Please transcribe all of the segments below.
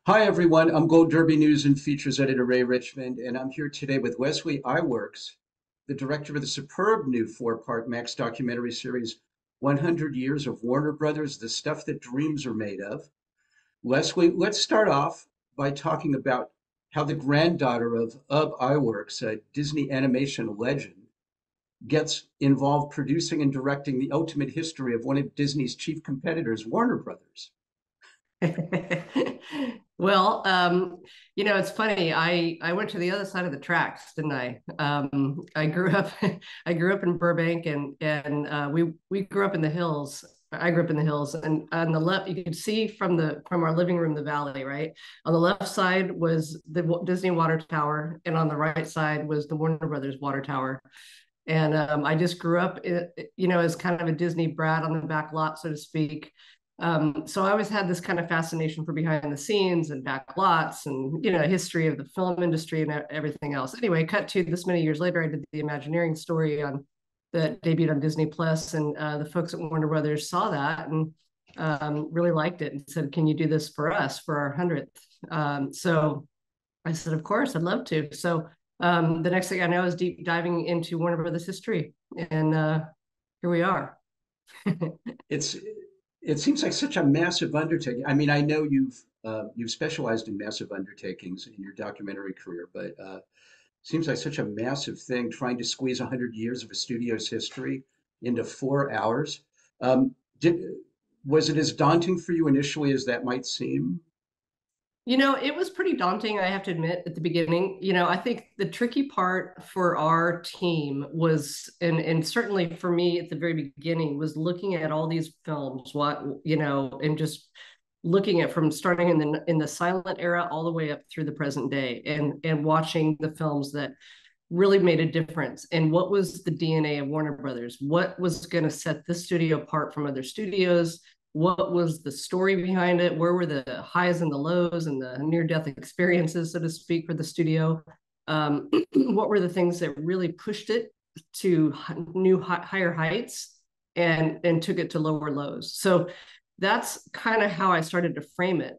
Hi, everyone. I'm Gold Derby News and Features Editor Ray Richmond, and I'm here today with Wesley Iwerks, the director of the superb new four-part Max documentary series, 100 Years of Warner Brothers, The Stuff That Dreams Are Made Of. Wesley, let's start off by talking about how the granddaughter of Iwerks, a Disney animation legend, gets involved producing and directing the ultimate history of one of Disney's chief competitors, Warner Brothers. Well, it's funny. I went to the other side of the tracks, didn't I? I grew up I grew up in Burbank, and we grew up in the hills. I grew up in the hills, and on the left, you could see from our living room the valley. Right on the left side was the Disney Water Tower, and on the right side was the Warner Brothers Water Tower. And I just grew up, as kind of a Disney brat on the back lot, so to speak. So I always had this kind of fascination for behind the scenes and back lots and, history of the film industry and everything else. Anyway, cut to this many years later, I did the Imagineering story that debuted on Disney Plus, and the folks at Warner Brothers saw that and really liked it and said, "Can you do this for us for our 100th?" So I said, "Of course, I'd love to." So the next thing I know is deep diving into Warner Brothers history, and here we are. It's it seems like such a massive undertaking. I mean, I know you've specialized in massive undertakings in your documentary career, but seems like such a massive thing trying to squeeze 100 years of a studio's history into 4 hours. Did Was it as daunting for you initially as that might seem? It was pretty daunting, I have to admit, at the beginning. I think the tricky part for our team was, and certainly for me at the very beginning, was looking at all these films, and just looking at from starting in the silent era all the way up through the present day, and watching the films that really made a difference. And what was the DNA of Warner Brothers? What was going to set this studio apart from other studios? What was the story behind it? Where were the highs and the lows and the near-death experiences, so to speak, for the studio? What were the things that really pushed it to new higher heights and took it to lower lows? So that's kind of how I started to frame it.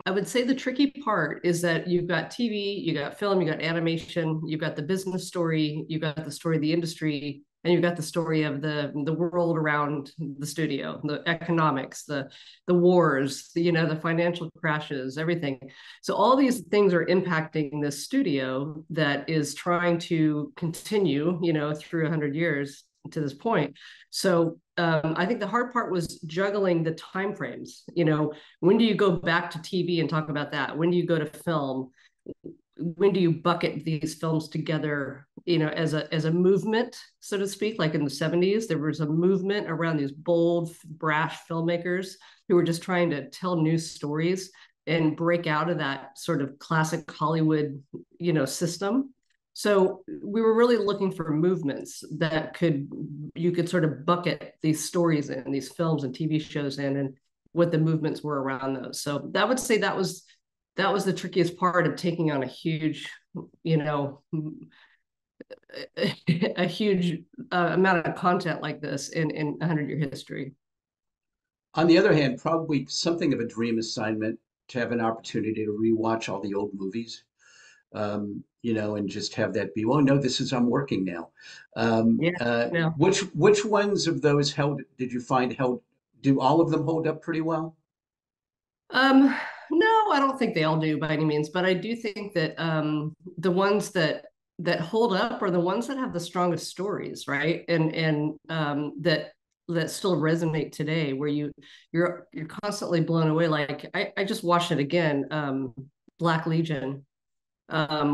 I would say the tricky part is that you've got TV, you got film, you got animation, you've got the business story, you've got the story of the industry, and you've got the story of the world around the studio, the economics, the wars, the financial crashes, everything. So all these things are impacting this studio that is trying to continue, through 100 years to this point. So I think the hard part was juggling the time frames. When do you go back to TV and talk about that? When do you go to film? When do you bucket these films together, as a movement, so to speak? Like in the 70s, there was a movement around these bold, brash filmmakers who were just trying to tell new stories and break out of that sort of classic Hollywood, system. So we were really looking for movements that you could sort of bucket these stories in, these films and TV shows in, and what the movements were around those. So that would say that was the trickiest part of taking on a huge, you know, a huge amount of content like this in 100-year history. On the other hand, probably something of a dream assignment to have an opportunity to rewatch all the old movies, and just have that be, well, no, this is, I'm working now. Yeah, no. Which ones of those did you find do all of them hold up pretty well? Um, no, I don't think they all do by any means, but I do think that the ones that hold up are the ones that have the strongest stories, right? And that still resonate today, where you're constantly blown away. Like I just watched it again, Black Legion,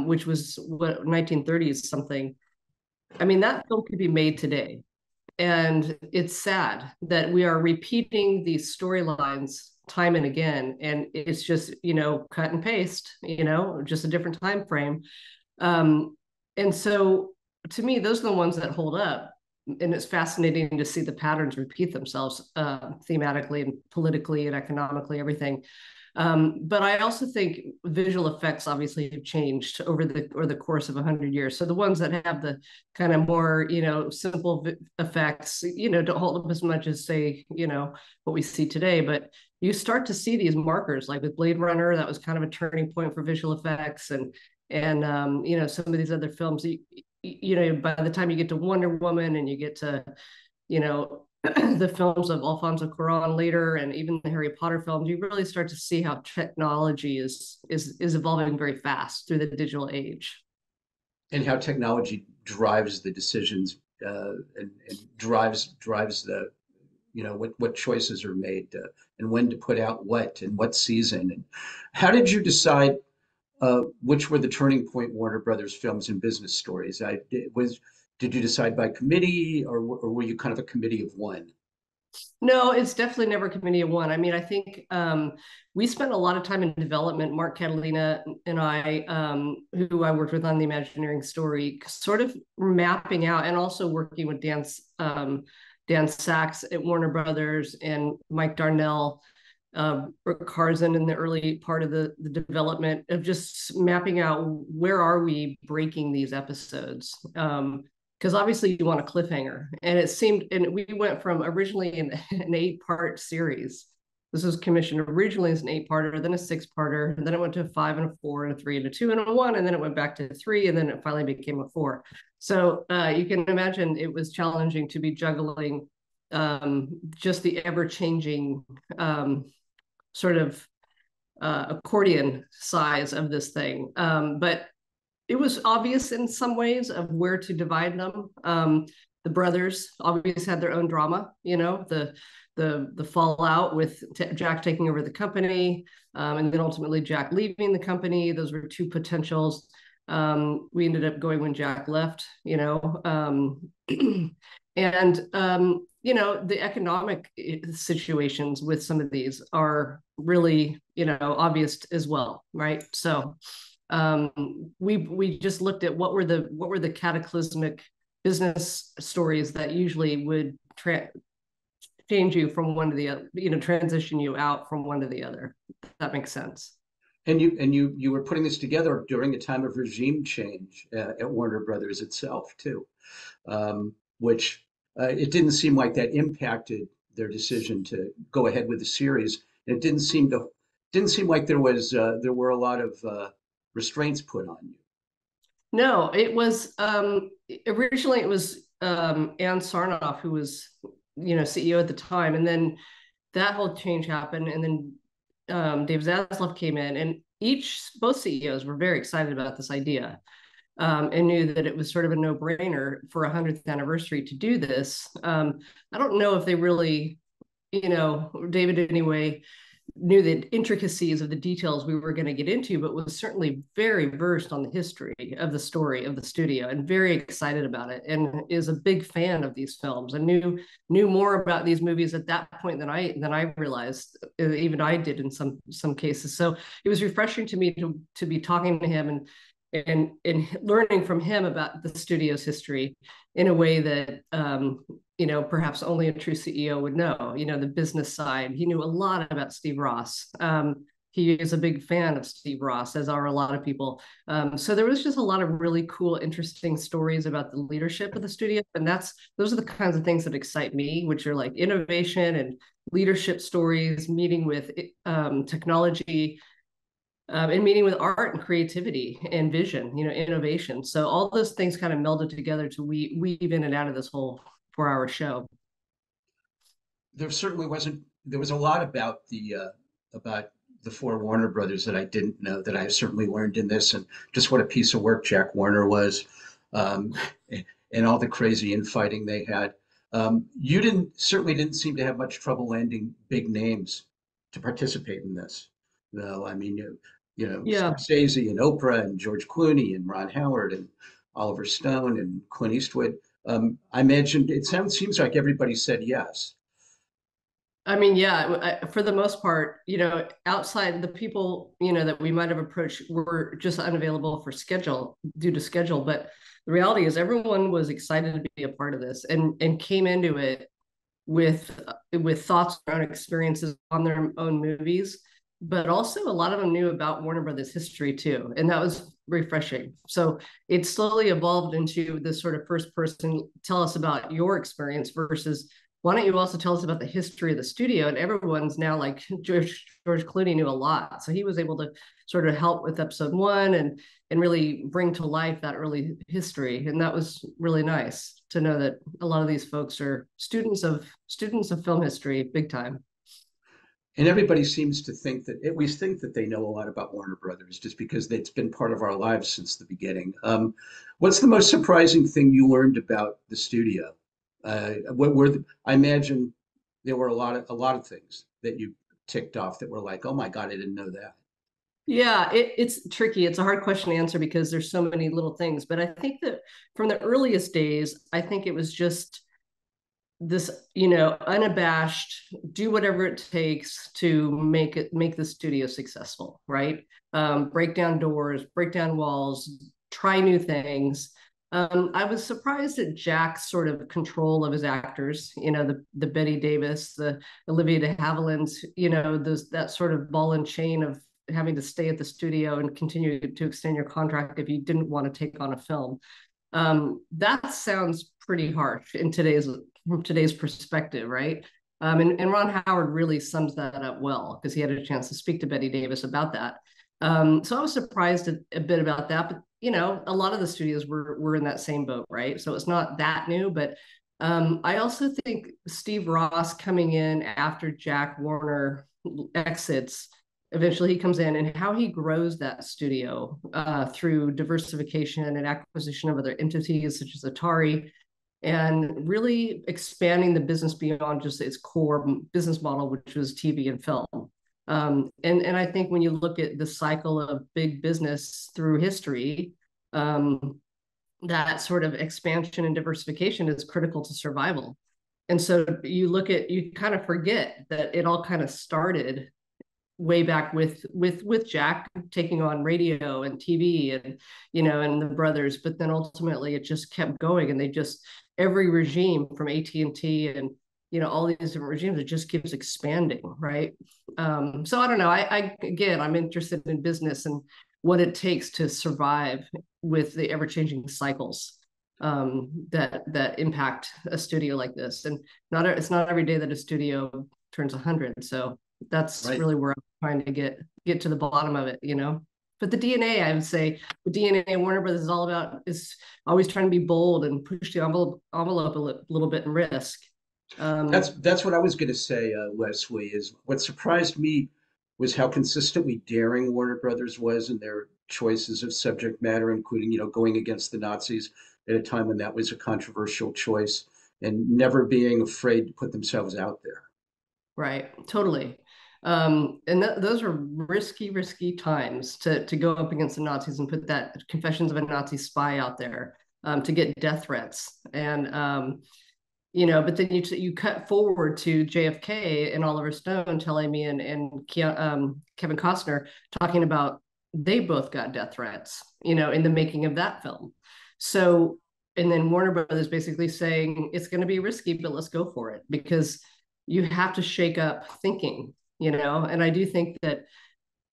which was what 1930s something. I mean, that film could be made today. And it's sad that we are repeating these storylines time and again. And it's just, cut and paste, just a different time frame. Um, and so to me, those are the ones that hold up. and it's fascinating to see the patterns repeat themselves thematically and politically and economically, everything. But I also think visual effects obviously have changed over the course of 100 years. So the ones that have the kind of more, simple effects, don't hold up as much as, say, what we see today. But you start to see these markers, like with Blade Runner, that was kind of a turning point for visual effects, and some of these other films. By the time you get to Wonder Woman and you get to, the films of Alfonso Cuarón later, and even the Harry Potter films, you really start to see how technology is evolving very fast through the digital age. And how technology drives the decisions, and drives the, what choices are made, and when to put out what and what season. And how did you decide which were the turning point Warner Brothers films and business stories? Did you decide by committee, or were you kind of a committee of one? No, it's definitely never a committee of one. I mean, I think we spent a lot of time in development. Mark Catalina and I, who I worked with on the Imagineering story, sort of mapping out, and also working with Dan Sachs at Warner Brothers and Mike Darnell, Brooke Carson in the early part of the development of just mapping out where are we breaking these episodes. Because obviously you want a cliffhanger. And it seemed, and we went from originally an 8-part series. This was commissioned originally as an 8-parter, then a 6-parter, and then it went to a 5 and a 4 and a 3 and a 2 and a 1, and then it went back to 3, and then it finally became a 4. So you can imagine it was challenging to be juggling just the ever-changing sort of accordion size of this thing. But it was obvious in some ways of where to divide them. The brothers obviously had their own drama, the fallout with Jack taking over the company, and then ultimately Jack leaving the company. Those were two potentials. We ended up going when Jack left, and the economic situations with some of these are really, obvious as well, right? So we just looked at what were the cataclysmic business stories that usually would change you from one to the other, transition you out from one to the other. If that makes sense. And you were putting this together during a time of regime change at Warner Brothers itself too, which it didn't seem like that impacted their decision to go ahead with the series. And it didn't seem like there were a lot of restraints put on you. No, it was originally it was Ann Sarnoff, who was CEO at the time, and then that whole change happened, and then Dave Zaslav came in, and both CEOs were very excited about this idea, and knew that it was sort of a no-brainer for a 100th anniversary to do this. I don't know if they really, David anyway, knew the intricacies of the details we were going to get into, but was certainly very versed on the history of the story of the studio and very excited about it, and is a big fan of these films, and knew more about these movies at that point than I realized, even I did in some cases. So it was refreshing to me to be talking to him and learning from him about the studio's history in a way that perhaps only a true CEO would know. The business side. He knew a lot about Steve Ross. He is a big fan of Steve Ross, as are a lot of people. So there was just a lot of really cool, interesting stories about the leadership of the studio, and those are the kinds of things that excite me, which are like innovation and leadership stories, meeting with technology. And meeting with art and creativity and vision, innovation. So all those things kind of melded together to weave in and out of this whole 4-hour show. There certainly wasn't. There was a lot about the four Warner Brothers that I didn't know, that I certainly learned in this, and just what a piece of work Jack Warner was, um, and all the crazy infighting they had. You certainly didn't seem to have much trouble landing big names to participate in this. No, I mean, Yeah. Scorsese and Oprah and George Clooney and Ron Howard and Oliver Stone and Clint Eastwood. I mentioned seems like everybody said yes. I mean, yeah, for the most part, outside the people, that we might have approached were just unavailable due to schedule. But the reality is everyone was excited to be a part of this and came into it with thoughts around experiences on their own movies, but also a lot of them knew about Warner Brothers history too, and that was refreshing. So it slowly evolved into this sort of first person, tell us about your experience versus why don't you also tell us about the history of the studio? And everyone's now like George Clooney knew a lot, so he was able to sort of help with episode one and really bring to life that early history, and that was really nice to know that a lot of these folks are students of film history, big time. And everybody seems to think that we think that they know a lot about Warner Brothers just because it's been part of our lives since the beginning. What's the most surprising thing you learned about the studio? What were I imagine there were a lot of things that you ticked off that were like, oh my God, I didn't know that. Yeah, it's tricky. It's a hard question to answer because there's so many little things. But I think that from the earliest days, I think it was just this, unabashed, do whatever it takes to make the studio successful, right? Break down doors, break down walls, try new things. I was surprised at Jack's sort of control of his actors, the Betty Davis, the Olivia de Havilland's, those that sort of ball and chain of having to stay at the studio and continue to extend your contract if you didn't want to take on a film. That sounds pretty harsh in today's perspective, right? And Ron Howard really sums that up well because he had a chance to speak to Betty Davis about that. So I was surprised a bit about that, but a lot of the studios were in that same boat, right? So it's not that new, but I also think Steve Ross coming in after Jack Warner exits, eventually he comes in, and how he grows that studio through diversification and acquisition of other entities such as Atari, and really expanding the business beyond just its core business model, which was TV and film. And I think when you look at the cycle of big business through history, that sort of expansion and diversification is critical to survival. And so you kind of forget that it all kind of started way back with Jack taking on radio and TV and the brothers, but then ultimately it just kept going, and they just every regime from AT&T and all these different regimes, it just keeps expanding, right? So I don't know. I'm interested in business and what it takes to survive with the ever-changing cycles that impact a studio like this, and it's not every day that a studio turns 100. So that's Right. really where I'm trying to get to the bottom of it. But the DNA, I would say, the DNA of Warner Brothers is always trying to be bold and push the envelope a little bit and risk. That's what I was going to say, Leslie. Is what surprised me was how consistently daring Warner Brothers was in their choices of subject matter, including going against the Nazis at a time when that was a controversial choice, and never being afraid to put themselves out there. Right, totally. And those are risky times to go up against the Nazis and put that Confessions of a Nazi Spy out there, to get death threats. And but then you cut forward to JFK and Oliver Stone telling me and Kevin Costner talking about they both got death threats, in the making of that film. So, and then Warner Brothers basically saying it's going to be risky, but let's go for it because you have to shake up thinking, and I do think that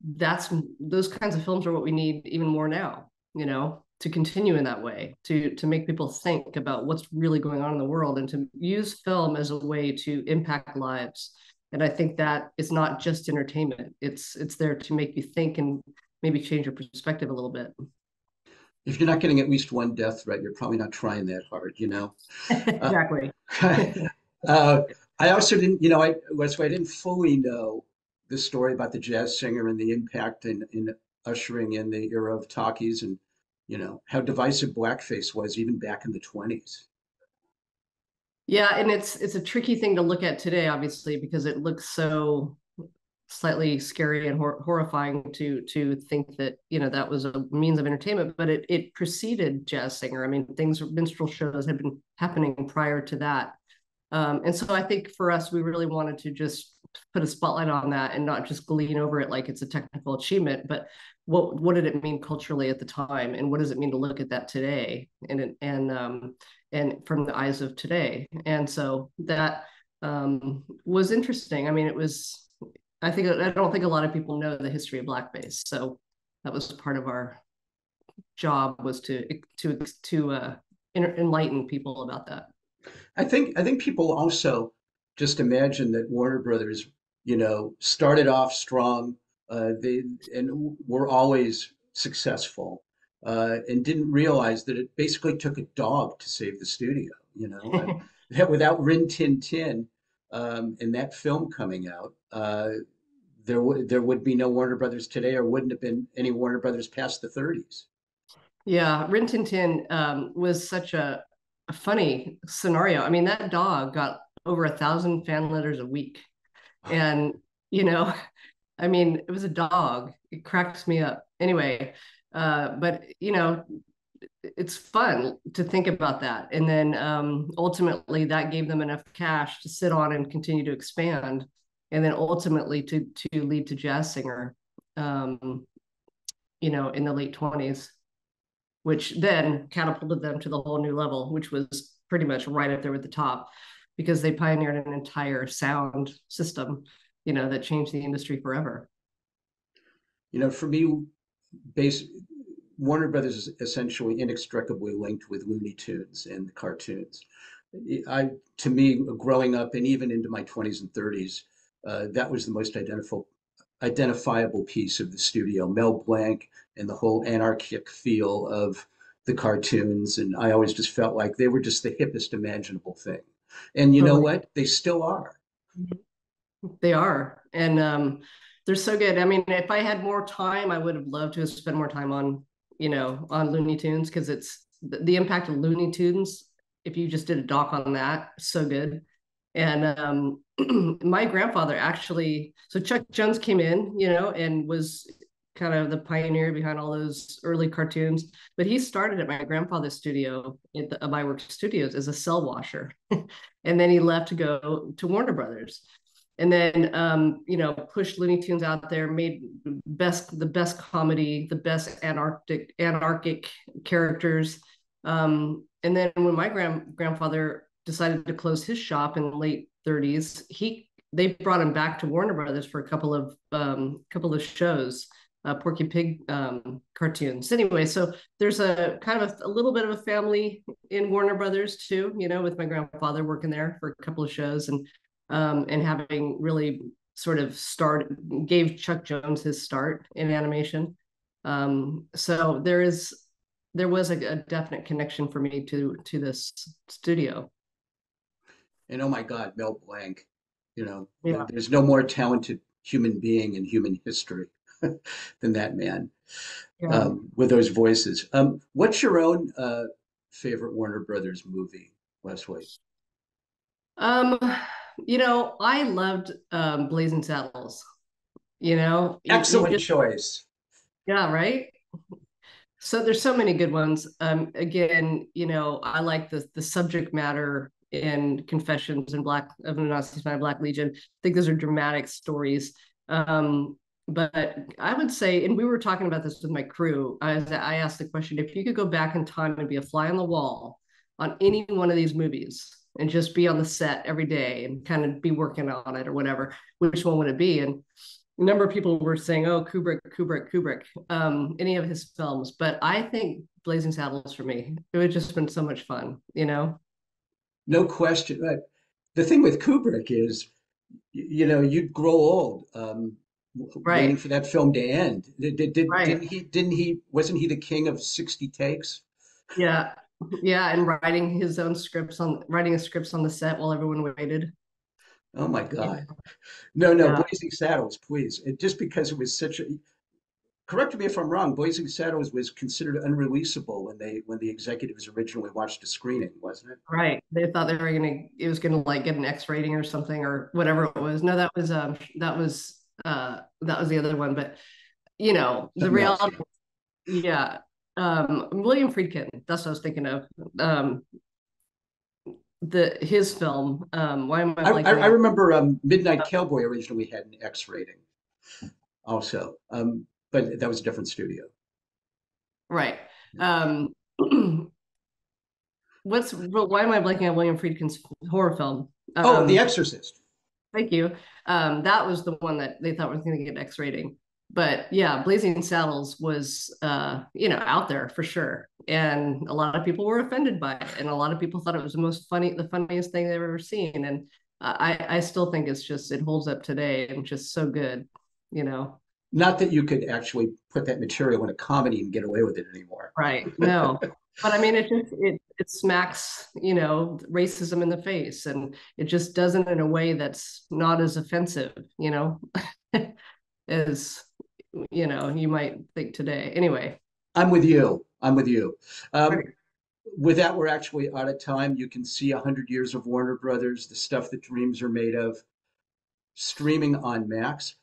those kinds of films are what we need even more now, to continue in that way, to make people think about what's really going on in the world and to use film as a way to impact lives. And I think that it's not just entertainment. It's there to make you think and maybe change your perspective a little bit. If you're not getting at least one death threat, you're probably not trying that hard. Uh, Exactly. uh, I also didn't, Leslie, I didn't fully know the story about the jazz singer and the impact in ushering in the era of talkies and, how divisive blackface was even back in the 20s. Yeah, and it's a tricky thing to look at today, obviously, because it looks so slightly scary and horrifying to think that that was a means of entertainment, but it preceded jazz singer. I mean, minstrel shows had been happening prior to that, and so I think for us, we really wanted to just put a spotlight on that and not just glean over it like it's a technical achievement, but what did it mean culturally at the time, and what does it mean to look at that today, and from the eyes of today. And so that was interesting. I mean, it was, I don't think a lot of people know the history of blackface, so that was part of our job, was to enlighten people about that. I think people also just imagine that Warner Brothers, started off strong, they and were always successful, and didn't realize that it basically took a dog to save the studio. That without Rin Tin Tin, and that film coming out, there would be no Warner Brothers today, or wouldn't have been any Warner Brothers past the 30s. Yeah, Rin Tin Tin was such a funny scenario. I mean, that dog got over 1,000 fan letters a week, and you know, I mean, it was a dog. It cracks me up. Anyway, but it's fun to think about that. And then ultimately, that gave them enough cash to sit on and continue to expand, and then ultimately to lead to Jazz Singer, um, in the late 20s, which then catapulted them to the whole new level, which was pretty much right up there with the top, because they pioneered an entire sound system, that changed the industry forever. For me, base Warner Brothers is essentially inextricably linked with Looney Tunes and the cartoons. To me, growing up and even into my 20s and 30s, that was the most identifiable piece of the studio. Mel Blanc and the whole anarchic feel of the cartoons, and I always just felt like they were just the hippest imaginable thing. And you know Totally. what? They still are. They are. And they're so good. I mean, if I had more time, I would have loved to have spent more time on Looney Tunes, because it's the impact of Looney Tunes. If you just did a doc on that, so good. And my grandfather actually, so Chuck Jones came in, and was kind of the pioneer behind all those early cartoons. But he started at my grandfather's studio at the Iwerks Studios as a cell washer. And then he left to go to Warner Brothers. And then pushed Looney Tunes out there, made the best comedy, the best anarchic characters. And then when my grandfather decided to close his shop in the late 30s, they brought him back to Warner Brothers for a couple of shows, Porky Pig cartoons. Anyway, so there's a kind of a little bit of a family in Warner Brothers too, with my grandfather working there for a couple of shows, and having really sort of gave Chuck Jones his start in animation. So there was a definite connection for me to this studio. And oh my God, Mel Blanc, Yeah. there's no more talented human being in human history than that man, Yeah. with those voices. What's your own favorite Warner Brothers movie, Leslie? Um, I loved Blazing Saddles. You Excellent just, choice. yeah, right. So there's so many good ones. Again, I like the subject matter in Confessions and Black of a Nazi Spy, Black Legion. I think those are dramatic stories. But I would say, and we were talking about this with my crew, I asked the question: if you could go back in time and be a fly on the wall on any one of these movies and just be on the set every day and kind of be working on it or whatever, which one would it be? And a number of people were saying, "Oh, Kubrick, any of his films." But I think Blazing Saddles for me. It would just been so much fun. No question. The thing with Kubrick is, you'd grow old, waiting Right, for that film to end. right. Wasn't he the king of 60 takes? Yeah, yeah, and writing his scripts on the set while everyone waited. Oh my Yeah, God. No, no, yeah. Blazing Saddles, please. Just because it was correct me if I'm wrong, Blazing Saddles was considered unreleasable when the executives originally watched a screening, wasn't it? Right. They thought it was gonna like get an X rating or something or whatever it was. No, that was the other one. But the Something else, yeah. reality, yeah. William Friedkin, that's what I was thinking of. Um, his film. Why am I I blanking out? remember Midnight Cowboy originally had an X rating also, but that was a different studio. Right. Um, why am I blanking on William Friedkin's horror film? Oh, The Exorcist. Thank you. That was the one that they thought was going to get an X rating. But yeah, Blazing Saddles was, out there for sure, and a lot of people were offended by it, and a lot of people thought it was the funniest thing they've ever seen. And I still think it holds up today and just so good, you know. Not that you could actually put that material in a comedy and get away with it anymore. Right. No. But I mean, it smacks, racism in the face, and it just does it in a way that's not as offensive, as you might think today. Anyway. I'm with you. I'm with you. Right. With that, we're actually out of time. You can see 100 Years of Warner Brothers, the stuff that dreams are made of, streaming on Max.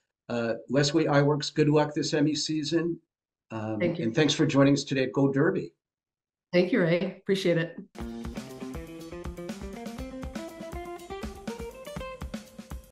Leslie Iwerks, good luck this Emmy season. Thank you. And thanks for joining us today at Gold Derby. Thank you, Ray. Appreciate it.